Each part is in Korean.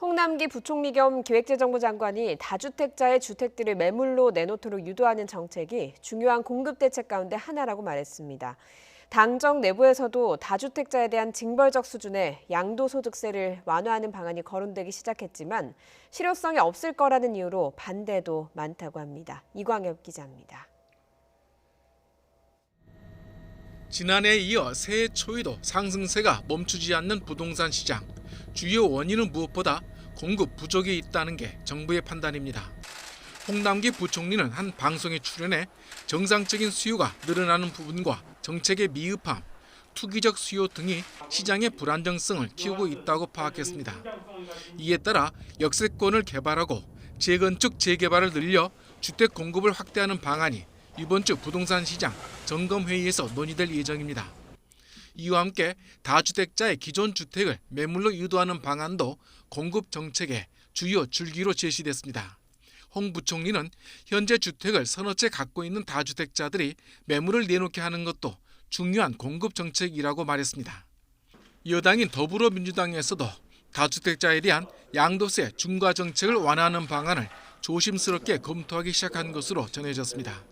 홍남기 부총리 겸 기획재정부 장관이 다주택자의 주택들을 매물로 내놓도록 유도하는 정책이 중요한 공급 대책 가운데 하나라고 말했습니다. 당정 내부에서도 다주택자에 대한 징벌적 수준의 양도소득세를 완화하는 방안이 거론되기 시작했지만 실효성이 없을 거라는 이유로 반대도 많다고 합니다. 이광엽 기자입니다. 지난해에 이어 새해 초에도 상승세가 멈추지 않는 부동산 시장. 주요 원인은 무엇보다 공급 부족이 있다는 게 정부의 판단입니다. 홍남기 부총리는 한 방송에 출연해 정상적인 수요가 늘어나는 부분과 정책의 미흡함, 투기적 수요 등이 시장의 불안정성을 키우고 있다고 파악했습니다. 이에 따라 역세권을 개발하고 재건축, 재개발을 늘려 주택 공급을 확대하는 방안이 이번 주 부동산 시장 점검회의에서 논의될 예정입니다. 이와 함께 다주택자의 기존 주택을 매물로 유도하는 방안도 공급 정책의 주요 줄기로 제시됐습니다. 홍 부총리는 현재 주택을 서너 채 갖고 있는 다주택자들이 매물을 내놓게 하는 것도 중요한 공급 정책이라고 말했습니다. 여당인 더불어민주당에서도 다주택자에 대한 양도세 중과 정책을 완화하는 방안을 조심스럽게 검토하기 시작한 것으로 전해졌습니다.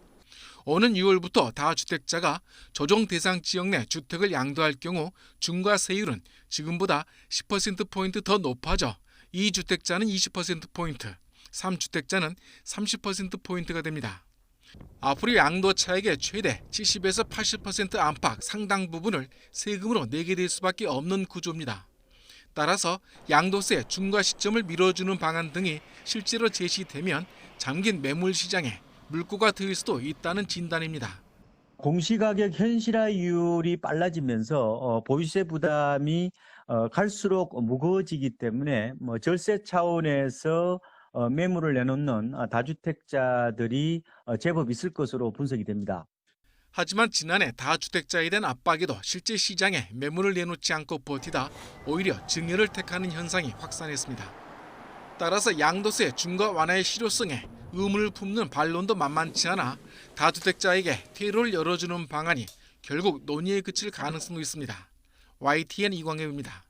오는 6월부터 다주택자가 조정 대상 지역 내 주택을 양도할 경우 중과세율은 지금보다 10%포인트 더 높아져 2주택자는 20%포인트, 3주택자는 30%포인트가 됩니다. 앞으로 양도 차액의 최대 70에서 80% 안팎 상당 부분을 세금으로 내게 될 수밖에 없는 구조입니다. 따라서 양도세 중과 시점을 미뤄주는 방안 등이 실제로 제시되면 잠긴 매물 시장에 물꼬가 트일 수도 있다는 진단입니다. 공시가격 현실화율이 빨라지면서 보유세 부담이 갈수록 무거워지기 때문에 절세 차원에서 매물을 내놓는 다주택자들이 제법 있을 것으로 분석이 됩니다. 하지만 지난해 다주택자에 대한 압박에도 실제 시장에 매물을 내놓지 않고 버티다 오히려 증여를 택하는 현상이 확산했습니다. 따라서 양도세 중과 완화의 실효성에 의문을 품는 반론도 만만치 않아 다주택자에게 퇴로를 열어주는 방안이 결국 논의에 그칠 가능성도 있습니다. YTN 이광엽입니다.